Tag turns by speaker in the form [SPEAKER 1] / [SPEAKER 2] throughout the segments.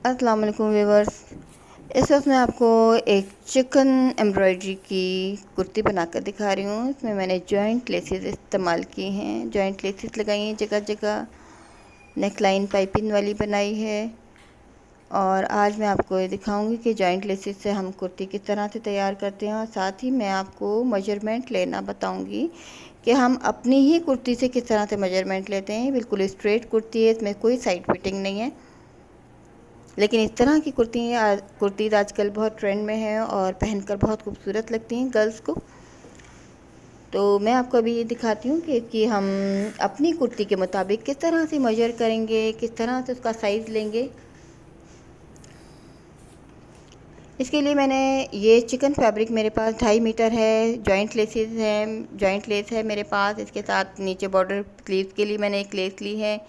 [SPEAKER 1] अस्सलाम वालेकुम व्यूवर्स। इस वक्त मैं आपको एक चिकन एम्ब्रॉयडरी की कुर्ती बनाकर दिखा रही हूँ। इसमें मैंने जॉइंट लेसेस इस्तेमाल की हैं, जॉइंट लेसेस लगाई हैं जगह जगह, नेक लाइन पाइपिंग वाली बनाई है। और आज मैं आपको ये दिखाऊंगी कि जॉइंट लेसेस से हम कुर्ती किस तरह से तैयार करते हैं, और साथ ही मैं आपको मेजरमेंट लेना बताऊंगी कि हम अपनी ही कुर्ती से किस तरह से मेजरमेंट लेते हैं। बिल्कुल स्ट्रेट कुर्ती है, इसमें कोई साइड फिटिंग नहीं है, लेकिन इस तरह की कुर्तीज़ आजकल बहुत ट्रेंड में है और पहनकर बहुत खूबसूरत लगती हैं गर्ल्स को। तो मैं आपको अभी ये दिखाती हूँ कि हम अपनी कुर्ती के मुताबिक किस तरह से मेजर करेंगे, किस तरह से उसका साइज़ लेंगे। इसके लिए मैंने ये चिकन फैब्रिक मेरे पास 2.5 मीटर है, जॉइंट लेसेस हैं, जॉइंट लेस है मेरे पास। इसके साथ नीचे बॉर्डर स्लीव्स के लिए मैंने एक लेस ली है।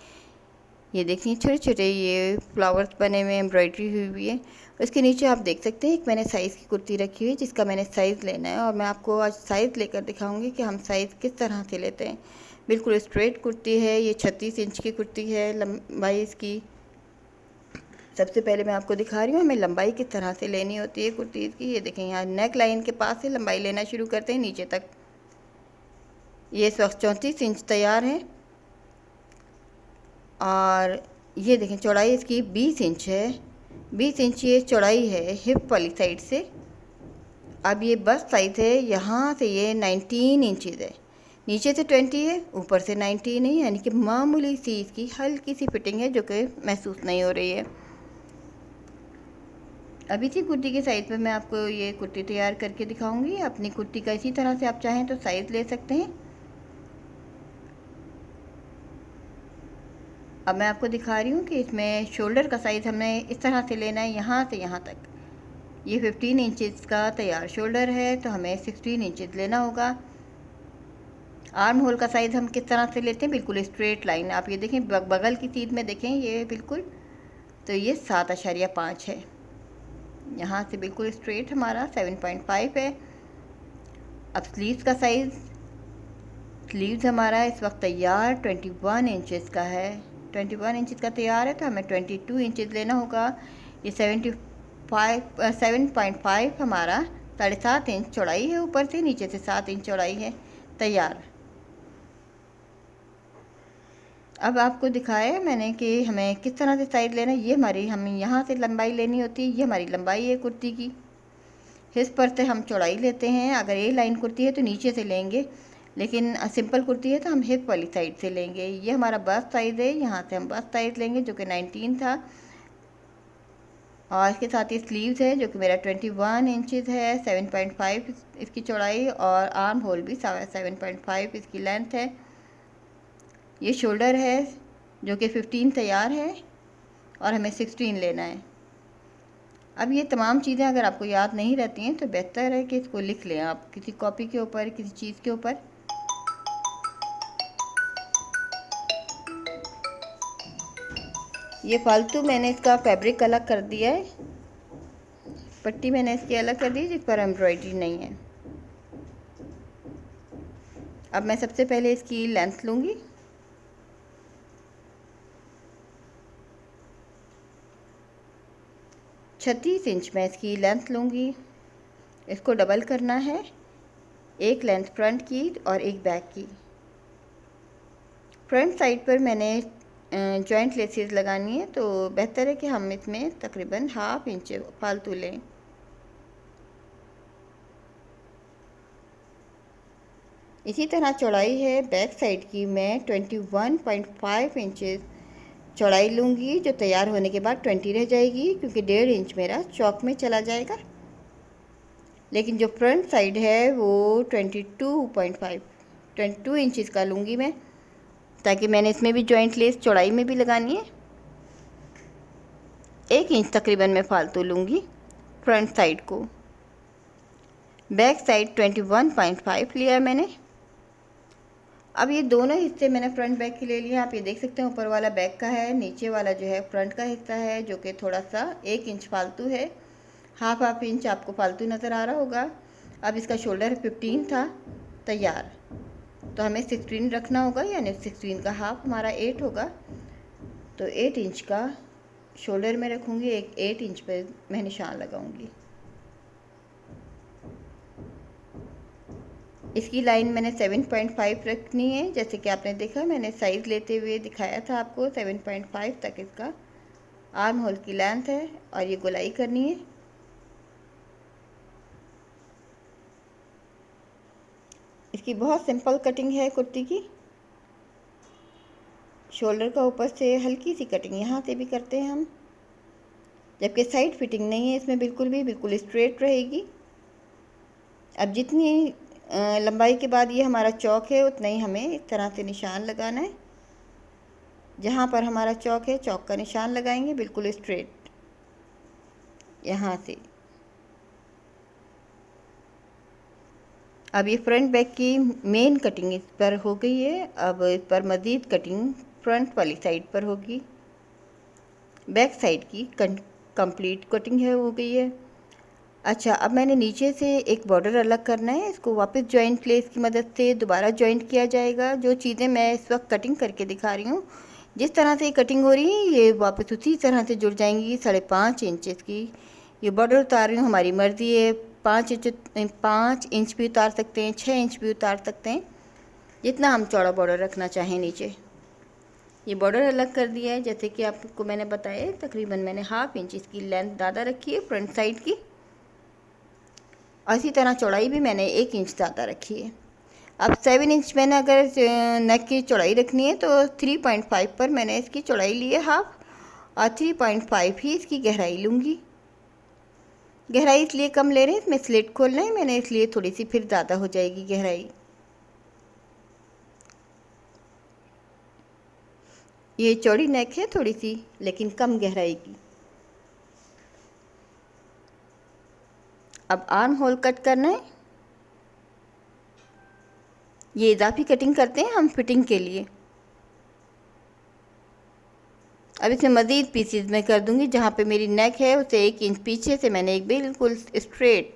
[SPEAKER 1] ये देखिए छोटे छोटे ये फ्लावर्स बने हुए, एम्ब्रॉयडरी हुई हुई है। उसके नीचे आप देख सकते हैं एक मैंने साइज़ की कुर्ती रखी हुई है जिसका मैंने साइज़ लेना है, और मैं आपको आज साइज़ लेकर दिखाऊंगी कि हम साइज़ किस तरह से लेते हैं। बिल्कुल स्ट्रेट कुर्ती है, ये 36 इंच की कुर्ती है लंबाई इसकी। सबसे पहले मैं आपको दिखा रही हूँ हमें लंबाई किस तरह से लेनी होती है कुर्तीज़ की। ये देखें यहाँ नेक लाइन के पास से लंबाई लेना शुरू करते हैं नीचे तक। ये इस वक्त 34 इंच तैयार है, और ये देखें चौड़ाई इसकी 20 इंच है। 20 इंच ये चौड़ाई है हिप वाली साइड से। अब ये बस्ट साइज़ है, यहाँ से ये 19 इंचज़ है, नीचे से 20 है, ऊपर से 19 है, यानी कि मामूली सी इसकी हल्की सी फिटिंग है जो कि महसूस नहीं हो रही है। अब इसी कुर्ती के साइज़ पे मैं आपको ये कुर्ती तैयार करके दिखाऊंगी। अपनी कुर्ती का इसी तरह से आप चाहें तो साइज़ ले सकते हैं। अब मैं आपको दिखा रही हूँ कि इसमें शोल्डर का साइज़ हमें इस तरह से लेना है, यहाँ से यहाँ तक। ये 15 इंचज़ का तैयार शोल्डर है, तो हमें 16 इंचज़ लेना होगा। आर्म होल का साइज़ हम किस तरह से लेते हैं, बिल्कुल स्ट्रेट लाइन। आप ये देखें बगल की सीध में देखें ये बिल्कुल, तो ये 7.5 है। यहाँ से बिल्कुल स्ट्रेट हमारा 7.5 है। अब स्लीव्स का साइज़, स्लीव्स हमारा इस वक्त तैयार 21 इंचज़ का है। 21 इंचज़ का तैयार है, तो हमें 22 इंचज़ लेना होगा। ये 7.5 हमारा 7.5 इंच चौड़ाई है, ऊपर से नीचे से 7 इंच चौड़ाई है तैयार। अब आपको दिखाया मैंने कि हमें किस तरह से साइज़ लेना है। ये हमारी हमें यहाँ से लंबाई लेनी होती है, ये हमारी लंबाई है कुर्ती की। हिस पर से हम चौड़ाई लेते हैं। अगर ए लाइन कुर्ती है तो नीचे से लेंगे, लेकिन सिंपल कुर्ती है तो हम हिप वाली साइड से लेंगे। ये हमारा बस्ट साइज़ है, यहाँ से हम बस्ट साइज़ लेंगे जो कि 19 था, और इसके साथ ही स्लीव्स है जो कि मेरा 21 इंचज़ है। 7.5 इसकी चौड़ाई, और आर्म होल भी 7.5 इसकी लेंथ है। ये शोल्डर है जो कि 15 तैयार है, और हमें 16 लेना है। अब ये तमाम चीज़ें अगर आपको याद नहीं रहती हैं तो बेहतर है कि इसको लिख लें आप किसी कॉपी के ऊपर, किसी चीज़ के ऊपर। ये फालतू मैंने इसका फैब्रिक अलग कर दिया है, पट्टी मैंने इसकी अलग कर दी जिस पर एम्ब्रॉयडरी नहीं है। अब मैं सबसे पहले इसकी लेंथ लूँगी। छत्तीस इंच मैं इसकी लेंथ लूँगी। इसको डबल करना है, एक लेंथ फ्रंट की और एक बैक की। फ्रंट साइड पर मैंने जॉइंट लेसेस लगानी है, तो बेहतर है कि हम इसमें तकरीबन 1/2 इंच फालतू लें। इसी तरह चौड़ाई है बैक साइड की, मैं 21.5 इंचज़ चौड़ाई लूँगी, जो तैयार होने के बाद 20 रह जाएगी, क्योंकि 1.5 इंच मेरा चौक में चला जाएगा। लेकिन जो फ्रंट साइड है वो 22 इंचज़ का लूँगी मैं, ताकि मैंने इसमें भी जॉइंट लेस चौड़ाई में भी लगानी है। 1 इंच तकरीबन मैं फालतू लूँगी फ्रंट साइड को। बैक साइड 21.5 लिया है मैंने। अब ये दोनों हिस्से मैंने फ्रंट बैक के ले लिए। आप ये देख सकते हैं ऊपर वाला बैक का है, नीचे वाला जो है फ्रंट का हिस्सा है, जो कि थोड़ा सा 1 इंच फालतू है। हाफ इंच आपको फालतू नज़र आ रहा होगा। अब इसका शोल्डर 15 था तैयार, तो हमें 16 रखना होगा, यानी 16 का हाफ हमारा 8 होगा, तो 8 इंच का शोल्डर में रखूँगी, एक 8 इंच पर मैं निशान लगाऊँगी। इसकी लाइन मैंने 7.5 रखनी है। जैसे कि आपने देखा, मैंने साइज़ लेते हुए दिखाया था आपको। 7.5 तक इसका आर्म होल की लेंथ है और ये गोलाई करनी है। इसकी बहुत सिंपल कटिंग है कुर्ती की। शोल्डर का ऊपर से हल्की सी कटिंग यहाँ से भी करते हैं हम, जबकि साइड फिटिंग नहीं है इसमें बिल्कुल भी, बिल्कुल स्ट्रेट रहेगी। अब जितनी लंबाई के बाद ये हमारा चौक है, उतना ही हमें इस तरह से निशान लगाना है। जहाँ पर हमारा चौक है, चौक का निशान लगाएंगे बिल्कुल स्ट्रेट यहाँ से। अब ये फ्रंट बैक की मेन कटिंग इस पर हो गई है। अब इस पर मज़ीद कटिंग फ्रंट वाली साइड पर होगी। बैक साइड की कंप्लीट कटिंग है हो गई है। अच्छा, अब मैंने नीचे से एक बॉर्डर अलग करना है। इसको वापस जॉइंट लेस की मदद से दोबारा जॉइंट किया जाएगा। जो चीज़ें मैं इस वक्त कटिंग करके दिखा रही हूँ, जिस तरह से कटिंग हो रही है, ये वापस उसी तरह से जुड़ जाएंगी। 5.5 इंच की ये बॉर्डर उतार रही हूँ, हमारी मर्ज़ी है। 5 इंच भी उतार सकते हैं, 6 इंच भी उतार सकते हैं, जितना हम चौड़ा बॉर्डर रखना चाहें। नीचे ये बॉर्डर अलग कर दिया है। जैसे कि आपको मैंने बताया, तकरीबन मैंने 1/2 इंच इसकी लेंथ ज़्यादा रखी है फ्रंट साइड की, और इसी तरह चौड़ाई भी मैंने 1 इंच ज़्यादा रखी है। अब 7 इंच मैंने अगर नेक की चौड़ाई रखनी है तो 3.5 पर मैंने इसकी चौड़ाई ली है हाफ, और 3.5 ही इसकी गहराई लूँगी। गहराई इसलिए कम ले रहे हैं, इसमें स्लिट खोलना है मैंने, इसलिए थोड़ी सी फिर ज़्यादा हो जाएगी गहराई। ये चौड़ी नेक है थोड़ी सी, लेकिन कम गहराई की। अब आर्म होल कट करना है। ये इजाफी कटिंग करते हैं हम फिटिंग के लिए। अब इसमें मज़ीद पीसीज मैं कर दूंगी। जहाँ पे मेरी नेक है उसे 1 इंच पीछे से मैंने एक बिल्कुल स्ट्रेट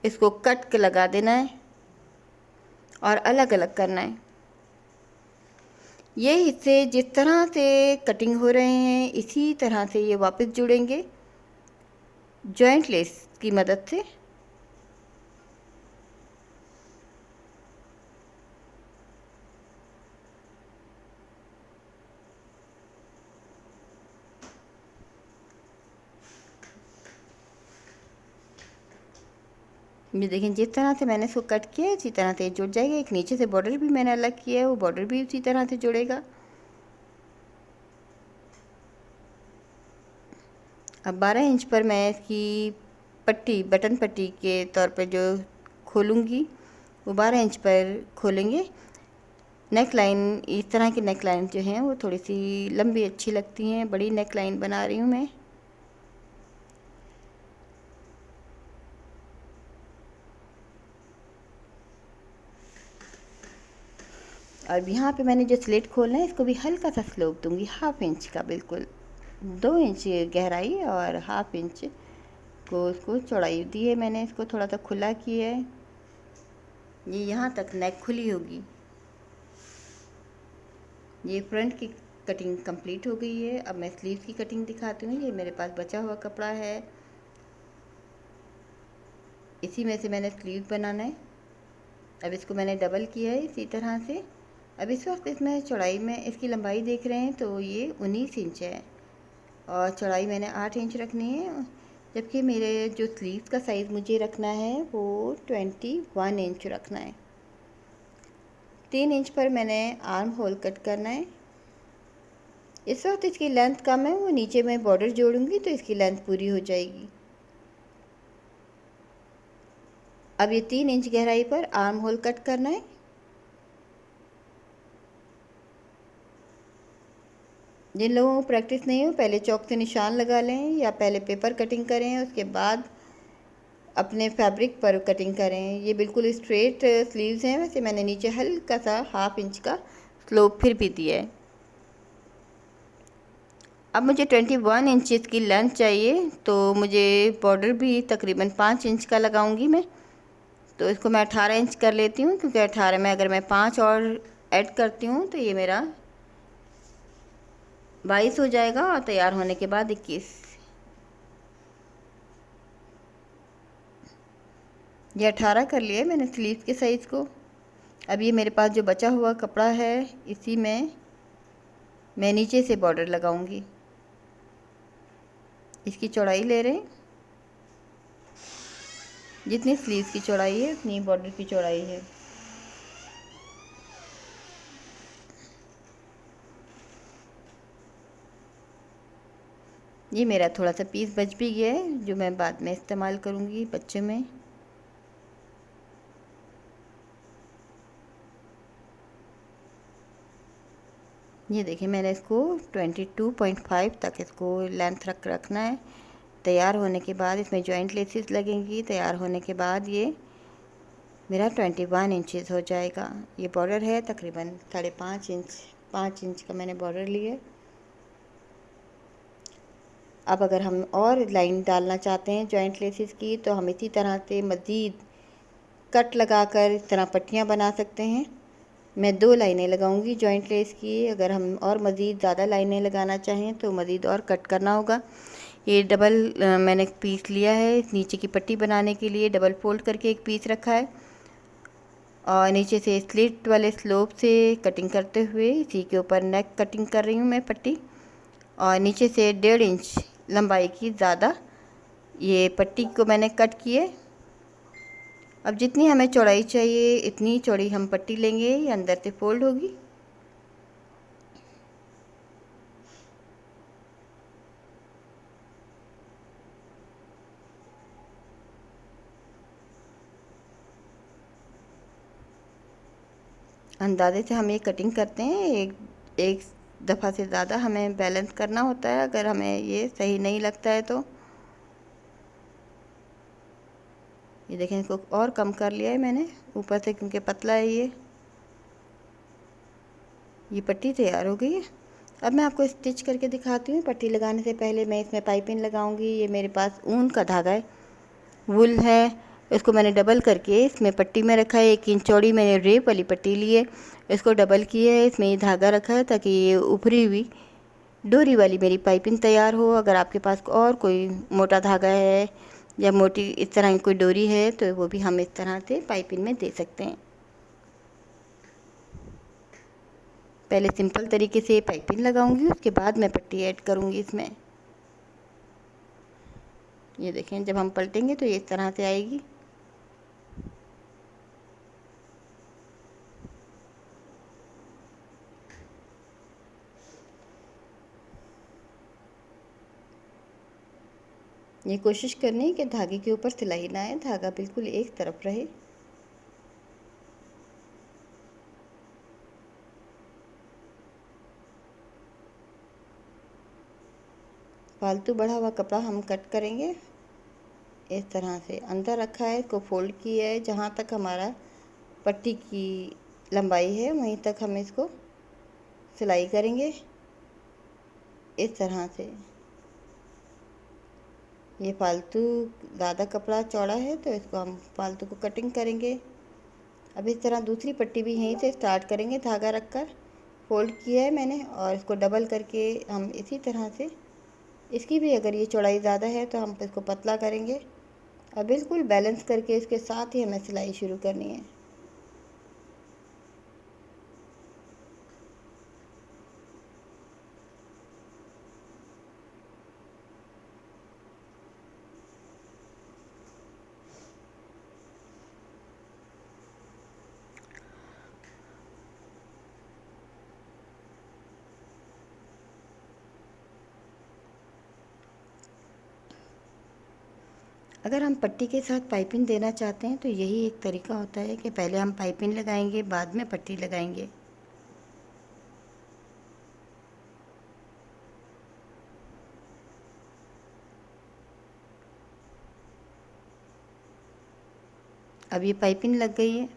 [SPEAKER 1] इसको कट लगा देना है और अलग अलग करना है। ये हिस्से जिस तरह से कटिंग हो रहे हैं, इसी तरह से ये वापस जुड़ेंगे जॉइंट लेस की मदद से। ये देखें, जिस तरह से मैंने इसको कट किया है इसी तरह से जुड़ जाएगा। एक नीचे से बॉर्डर भी मैंने अलग किया है, वो बॉर्डर भी उसी तरह से जुड़ेगा। अब 12 इंच पर मैं इसकी पट्टी, बटन पट्टी के तौर पर जो खोलूँगी, वो 12 इंच पर खोलेंगे। नेक लाइन, इस तरह की नेक लाइन जो हैं वो थोड़ी सी लंबी अच्छी लगती हैं। बड़ी नेक लाइन बना रही हूँ मैं। और यहाँ पे मैंने जो स्लिट खोलना है, इसको भी हल्का सा स्लोप दूंगी, 1/2 इंच का, बिल्कुल 2 इंच गहराई और 1/2 इंच को उसको चौड़ाई दी है मैंने। इसको थोड़ा सा खुला किया है। ये यहाँ तक नेक खुली होगी। ये फ्रंट की कटिंग कंप्लीट हो गई है। अब मैं स्लीव की कटिंग दिखाती हूँ। ये मेरे पास बचा हुआ कपड़ा है, इसी में से मैंने स्लीव बनाना है। अब इसको मैंने डबल किया है इसी तरह से। अब इस वक्त इसमें चौड़ाई में इसकी लंबाई देख रहे हैं तो ये 19 इंच है और चौड़ाई मैंने 8 इंच रखनी है, जबकि मेरे जो स्लीव का साइज़ मुझे रखना है वो 21 इंच रखना है। 3 इंच पर मैंने आर्म होल कट करना है। इस वक्त इसकी लेंथ कम है, वो नीचे में बॉर्डर जोड़ूंगी तो इसकी लेंथ पूरी हो जाएगी। अब ये 3 इंच गहराई पर आर्म होल कट करना है। जिन लोगों को प्रैक्टिस नहीं हो, पहले चौक से निशान लगा लें या पहले पेपर कटिंग करें, उसके बाद अपने फैब्रिक पर कटिंग करें। ये बिल्कुल स्ट्रेट स्लीव्स हैं। वैसे मैंने नीचे हल्का सा 1/2 इंच का स्लोप फिर भी दिया है। अब मुझे 21 इंच की लेंथ चाहिए, तो मुझे बॉर्डर भी तकरीबन 5 इंच का लगाऊंगी मैं। तो इसको मैं 18 इंच कर लेती हूँ, क्योंकि 18 में अगर मैं 5 और ऐड करती हूँ तो ये मेरा 22 हो जाएगा और तैयार होने के बाद 21। ये 18 कर लिए मैंने स्लीव के साइज़ को। अब ये मेरे पास जो बचा हुआ कपड़ा है इसी में मैं नीचे से बॉर्डर लगाऊंगी। इसकी चौड़ाई ले रहे हैं, जितनी स्लीव की चौड़ाई है उतनी बॉर्डर की चौड़ाई है। ये मेरा थोड़ा सा पीस बच भी गया है जो मैं बाद में इस्तेमाल करूँगी बच्चे में। ये देखिए मैंने इसको 22.5 तक इसको लेंथ रखना है। तैयार होने के बाद इसमें जॉइंट लेसेस लगेंगी। तैयार होने के बाद ये मेरा 21 इंचेस हो जाएगा। ये बॉर्डर है तकरीबन 5.5 इंच, 5 इंच का मैंने बॉर्डर लिया। अब अगर हम और लाइन डालना चाहते हैं जॉइंट लेसेस की तो हम इसी तरह से मज़ीद कट लगाकर इस तरह पट्टियाँ बना सकते हैं। मैं 2 लाइनें लगाऊंगी जॉइंट लेस की। अगर हम और मज़ीद ज़्यादा लाइनें लगाना चाहें तो मज़ीद और कट करना होगा। ये डबल मैंने एक पीस लिया है इस नीचे की पट्टी बनाने के लिए। डबल फोल्ड करके एक पीस रखा है और नीचे से स्लिट वाले स्लोप से कटिंग करते हुए इसी के ऊपर नेक कटिंग कर रही हूँ मैं पट्टी। और नीचे से 1.5 इंच लंबाई की ज़्यादा ये पट्टी को मैंने कट किए। अब जितनी हमें चौड़ाई चाहिए इतनी चौड़ी हम पट्टी लेंगे। ये अंदर से फोल्ड होगी। अंदाजे से हम ये कटिंग करते हैं। एक दफ़ा से ज़्यादा हमें बैलेंस करना होता है अगर हमें ये सही नहीं लगता है तो। ये देखें इसको और कम कर लिया है मैंने ऊपर से क्योंकि पतला है ये पट्टी तैयार हो गई है। अब मैं आपको स्टिच करके दिखाती हूँ। पट्टी लगाने से पहले मैं इसमें पाइपिंग लगाऊंगी। ये मेरे पास ऊन का धागा है, वुल है। इसको मैंने डबल करके इसमें पट्टी में रखा है। 1 इंच चौड़ी मैंने रेप वाली पट्टी ली है, इसको डबल किया है। इसमें ये धागा रखा है ताकि ये उभरी हुई डोरी वाली मेरी पाइपिंग तैयार हो। अगर आपके पास और कोई मोटा धागा है या मोटी इस तरह की कोई डोरी है तो वो भी हम इस तरह से पाइपिंग में दे सकते हैं। पहले सिंपल तरीके से पाइपिंग लगाऊंगी, उसके बाद मैं पट्टी ऐड करूंगी इसमें। ये देखें जब हम पलटेंगे तो ये इस तरह से आएगी। ये कोशिश करनी है कि धागे के ऊपर सिलाई ना आए, धागा बिल्कुल एक तरफ रहे। फालतू बढ़ा हुआ कपड़ा हम कट करेंगे। इस तरह से अंदर रखा है, इसको फोल्ड किया है। जहाँ तक हमारा पट्टी की लंबाई है वहीं तक हम इसको सिलाई करेंगे इस तरह से। ये फालतू ज़्यादा कपड़ा चौड़ा है तो इसको हम फालतू को कटिंग करेंगे। अब इस तरह दूसरी पट्टी भी यहीं से स्टार्ट करेंगे। धागा रखकर फोल्ड किया है मैंने और इसको डबल करके हम इसी तरह से इसकी भी अगर ये चौड़ाई ज़्यादा है तो हम इसको पतला करेंगे और बिल्कुल बैलेंस करके इसके साथ ही हमें सिलाई शुरू करनी है। अगर हम पट्टी के साथ पाइपिंग देना चाहते हैं तो यही एक तरीका होता है कि पहले हम पाइपिंग लगाएंगे बाद में पट्टी लगाएंगे। अब ये पाइपिंग लग गई है।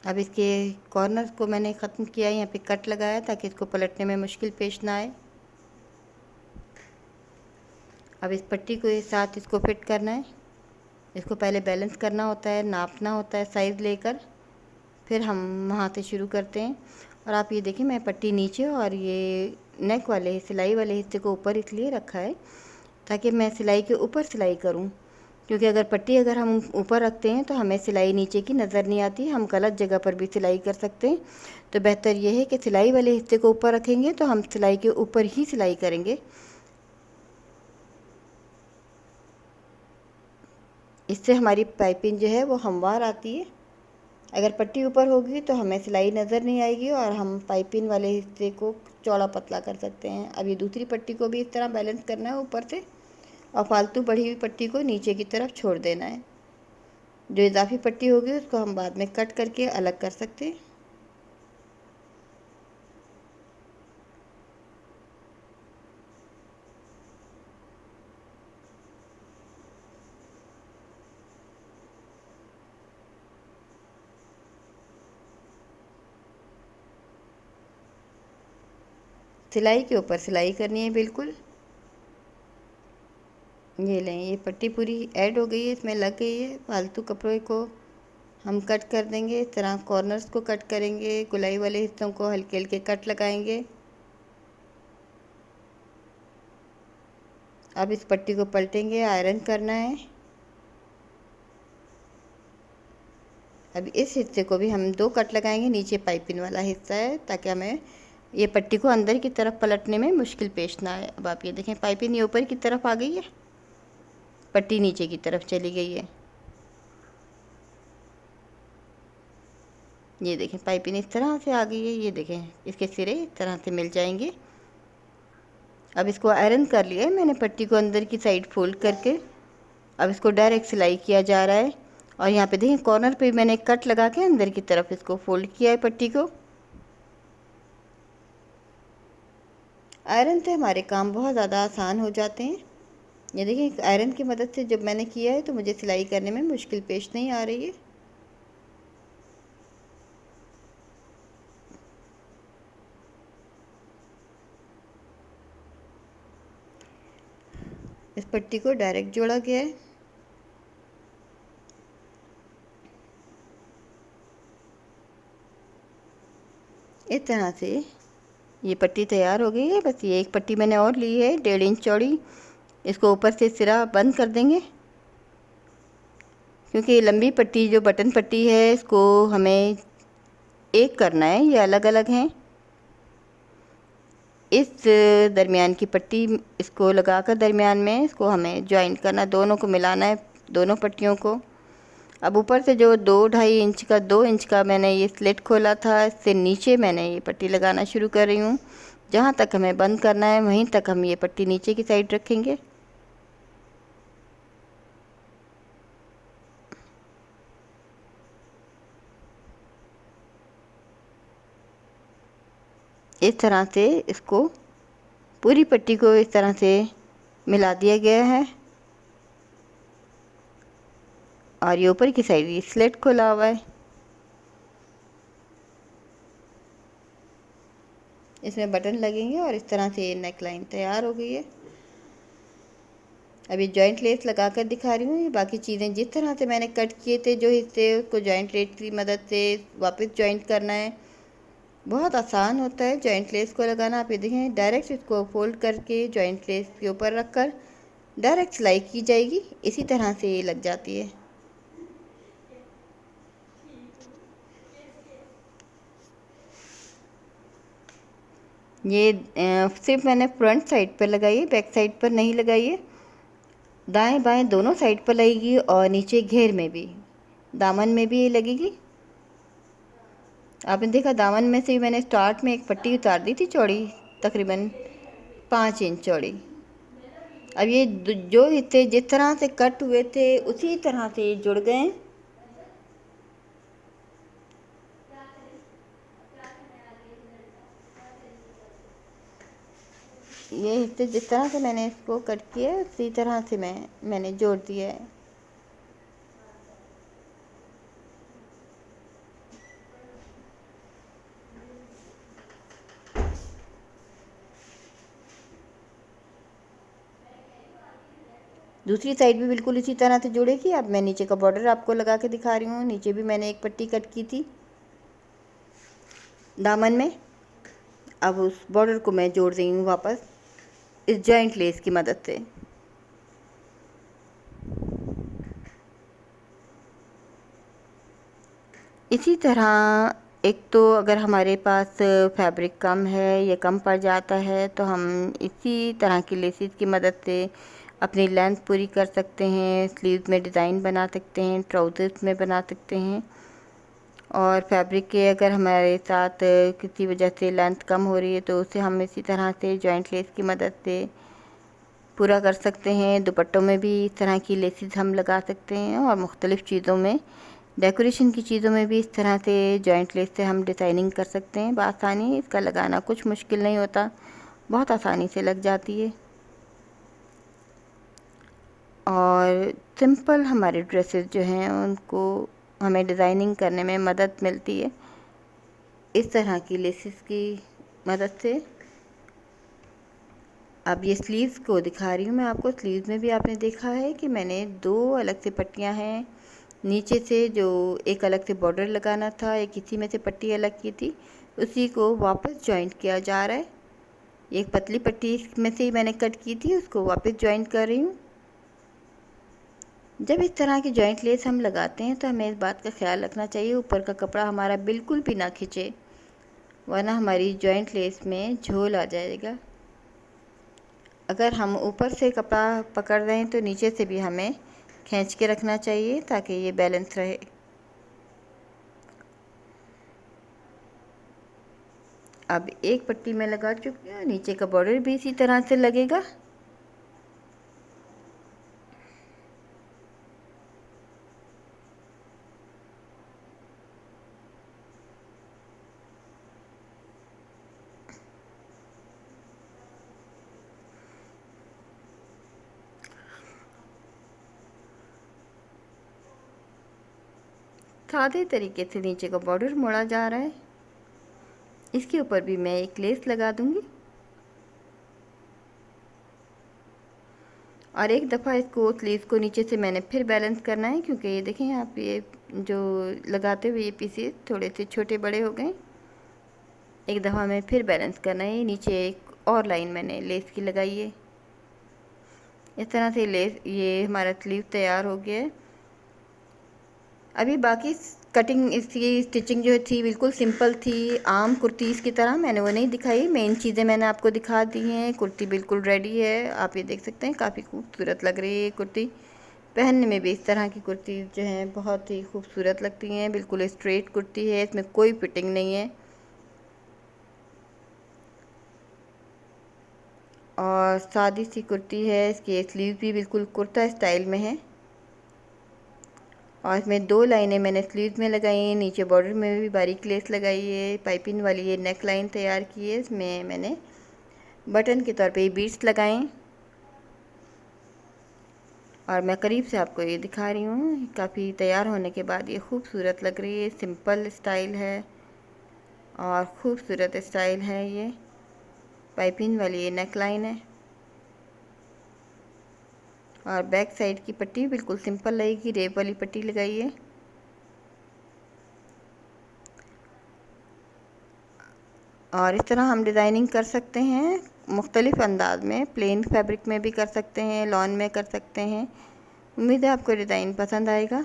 [SPEAKER 1] अब इसके कॉर्नर्स को मैंने ख़त्म किया, यहाँ पे कट लगाया ताकि इसको पलटने में मुश्किल पेश ना आए। अब इस पट्टी को साथ इसको फिट करना है। इसको पहले बैलेंस करना होता है, नापना होता है साइज़ लेकर, फिर हम वहाँ से शुरू करते हैं। और आप ये देखिए मैं पट्टी नीचे और ये नेक वाले सिलाई वाले हिस्से को ऊपर इसलिए रखा है ताकि मैं सिलाई के ऊपर सिलाई करूं, क्योंकि अगर पट्टी अगर हम ऊपर रखते हैं तो हमें सिलाई नीचे की नज़र नहीं आती, हम गलत जगह पर भी सिलाई कर सकते हैं। तो बेहतर यह है कि सिलाई वाले हिस्से को ऊपर रखेंगे तो हम सिलाई के ऊपर ही सिलाई करेंगे। इससे हमारी पाइपिंग जो है वो हमवार आती है। अगर पट्टी ऊपर होगी तो हमें सिलाई नज़र नहीं आएगी और हम पाइपिंग वाले हिस्से को चौड़ा पतला कर सकते हैं। अब ये दूसरी पट्टी को भी इस तरह बैलेंस करना है ऊपर से, और फालतू बढ़ी हुई पट्टी को नीचे की तरफ छोड़ देना है। जो इजाफी पट्टी होगी उसको हम बाद में कट करके अलग कर सकते हैं। सिलाई के ऊपर सिलाई करनी है बिल्कुल। ये लें, ये पट्टी पूरी ऐड हो गई है, इसमें लग गई है। फालतू कपड़े को हम कट कर देंगे, इस तरह कॉर्नर्स को कट करेंगे, गुलाई वाले हिस्सों को हल्के हल्के कट लगाएंगे। अब इस पट्टी को पलटेंगे, आयरन करना है। अब इस हिस्से को भी हम 2 कट लगाएंगे, नीचे पाइपिंग वाला हिस्सा है, ताकि हमें ये पट्टी को अंदर की तरफ पलटने में मुश्किल पेश ना आए। अब आप ये देखें, पाइपिंग ये ऊपर की तरफ आ गई है, पट्टी नीचे की तरफ चली गई है। ये देखें, पाइपिंग इस तरह से आ गई है। ये देखें, इसके सिरे इस तरह से मिल जाएंगे। अब इसको आयरन कर लिया है मैंने, पट्टी को अंदर की साइड फोल्ड करके। अब इसको डायरेक्ट सिलाई किया जा रहा है, और यहाँ पे देखें कॉर्नर पे मैंने कट लगा के अंदर की तरफ इसको फोल्ड किया है पट्टी को। आयरन से हमारे काम बहुत ज़्यादा आसान हो जाते हैं। ये देखिए, आयरन की मदद से जब मैंने किया है तो मुझे सिलाई करने में मुश्किल पेश नहीं आ रही है। इस पट्टी को डायरेक्ट जोड़ा गया है। इस तरह से ये पट्टी तैयार हो गई है। बस ये एक पट्टी मैंने और ली है 1.5 इंच चौड़ी, इसको ऊपर से सिरा बंद कर देंगे, क्योंकि ये लंबी पट्टी जो बटन पट्टी है इसको हमें एक करना है, ये अलग अलग हैं। इस दरमियान की पट्टी इसको लगाकर दरमियान में इसको हमें जॉइंट करना, दोनों को मिलाना है, दोनों पट्टियों को। अब ऊपर से जो 2 इंच का मैंने ये स्लिट खोला था, इससे नीचे मैंने ये पट्टी लगाना शुरू कर रही हूँ। जहाँ तक हमें बंद करना है वहीं तक हम ये पट्टी नीचे की साइड रखेंगे। इस तरह से इसको पूरी पट्टी को इस तरह से मिला दिया गया है, और ये ऊपर की साइड ये स्लिट खुला हुआ है। इसमें बटन लगेंगे और इस तरह से ये नेक लाइन तैयार हो गई है। अब ये जॉइंट लेस लगा कर दिखा रही हूँ। ये बाकी चीज़ें जिस तरह से मैंने कट किए थे जो हिस्से, उसको जॉइंट लेस की मदद से वापस जॉइंट करना है। बहुत आसान होता है जॉइंट लेस को लगाना। आप ये देखें, डायरेक्ट इसको फोल्ड करके जॉइंट लेस के ऊपर रख कर डायरेक्ट सिलाई की जाएगी, इसी तरह से ये लग जाती है। ये सिर्फ मैंने फ्रंट साइड पर लगाई है, बैक साइड पर नहीं लगाई है। दाएं बाएं दोनों साइड पर लगेगी, और नीचे घेर में भी, दामन में भी ये लगेगी। आपने देखा, दामन में से मैंने स्टार्ट में एक पट्टी उतार दी थी चौड़ी, तकरीबन 5 इंच चौड़ी। अब ये जो हिस्से जिस तरह से कट हुए थे उसी तरह से ये जुड़ गए। ये हिस्से जिस तरह से मैंने इसको कट किया है उसी तरह से मैंने जोड़ दिया है। दूसरी साइड भी बिल्कुल इसी तरह से जुड़ेगी। अब मैं नीचे का बॉर्डर आपको लगा के दिखा रही हूँ। नीचे भी मैंने एक पट्टी कट की थी दामन में। अब उस बॉर्डर को मैं जोड़ रही हूँ वापस इस जॉइंट लेस की मदद से। इसी तरह एक तो अगर हमारे पास फैब्रिक कम है या कम पड़ जाता है तो हम इसी तरह की लेसिस की मदद से अपनी लेंथ पूरी कर सकते हैं, स्लीव्स में डिज़ाइन बना सकते हैं, ट्राउज़र्स में बना सकते हैं। और फैब्रिक के अगर हमारे साथ किसी वजह से लेंथ कम हो रही है तो उसे हम इसी तरह से जॉइंट लेस की मदद से पूरा कर सकते हैं। दुपट्टों में भी इस तरह की लेसिस हम लगा सकते हैं और मुख्तलिफ़ चीज़ों में, डेकोरेशन की चीज़ों में भी इस तरह से जॉइंट लेस से हम डिज़ाइनिंग कर सकते हैं बआसानी। इसका लगाना कुछ मुश्किल नहीं होता, बहुत आसानी से लग जाती है। और सिंपल हमारे ड्रेसेस जो हैं उनको हमें डिज़ाइनिंग करने में मदद मिलती है इस तरह की लेसिस की मदद से। अब ये स्लीव्स को दिखा रही हूँ मैं आपको। स्लीव्स में भी आपने देखा है कि मैंने 2 अलग से पट्टियाँ हैं, नीचे से जो एक अलग से बॉर्डर लगाना था, एक इसी में से पट्टी अलग की थी, उसी को वापस जॉइंट किया जा रहा है। एक पतली पट्टी इसमें से ही मैंने कट की थी, उसको वापस जॉइंट कर रही हूँ। जब इस तरह की जॉइंट लेस हम लगाते हैं तो हमें इस बात का ख्याल रखना चाहिए ऊपर का कपड़ा हमारा बिल्कुल भी ना खिंचे, वरना हमारी जॉइंट लेस में झोल आ जाएगा। अगर हम ऊपर से कपड़ा पकड़ रहे हैं तो नीचे से भी हमें खींच के रखना चाहिए ताकि ये बैलेंस रहे। अब एक पट्टी में लगा चुकी हूँ, नीचे का बॉर्डर भी इसी तरह से लगेगा। सादे तरीके से नीचे का बॉर्डर मोड़ा जा रहा है। इसके ऊपर भी मैं एक लेस लगा दूंगी और एक दफ़ा इसको स्लीव को नीचे से मैंने फिर बैलेंस करना है, क्योंकि ये देखें आप, ये जो लगाते हुए ये पीसेस थोड़े से छोटे बड़े हो गए। एक दफ़ा मैं फिर बैलेंस करना है। नीचे एक और लाइन मैंने लेस की लगाई है। इस तरह से लेस, ये हमारा स्लीव तैयार हो गया है। अभी बाकी कटिंग, इसकी स्टिचिंग जो थी बिल्कुल सिंपल थी, आम कुर्तीज़ की तरह, मैंने वो नहीं दिखाई। मेन चीज़ें मैंने आपको दिखा दी हैं। कुर्ती बिल्कुल रेडी है, आप ये देख सकते हैं, काफ़ी खूबसूरत लग रही है कुर्ती। पहनने में भी इस तरह की कुर्ती जो हैं बहुत ही खूबसूरत लगती हैं। बिल्कुल स्ट्रेट कुर्ती है, इसमें कोई फिटिंग नहीं है और सादी सी कुर्ती है। इसकी स्लीव भी बिल्कुल कुर्ता स्टाइल में है और इसमें 2 लाइनें मैंने स्लीव में लगाई हैं। नीचे बॉर्डर में भी बारीक लेस लगाई है, पाइपिंग वाली ये नेक लाइन तैयार की है। इसमें मैंने बटन के तौर पे ये बीड्स लगाए और मैं करीब से आपको ये दिखा रही हूँ। काफ़ी तैयार होने के बाद ये खूबसूरत लग रही है। सिंपल स्टाइल है और खूबसूरत स्टाइल है। ये पाइपिंग वाली ये नेक लाइन है और बैक साइड की पट्टी बिल्कुल सिंपल लगेगी, रेप वाली पट्टी लगाई है। और इस तरह हम डिज़ाइनिंग कर सकते हैं मुख्तलिफ़ अंदाज में, प्लेन फैब्रिक में भी कर सकते हैं, लॉन में कर सकते हैं। उम्मीद है आपको डिज़ाइन पसंद आएगा।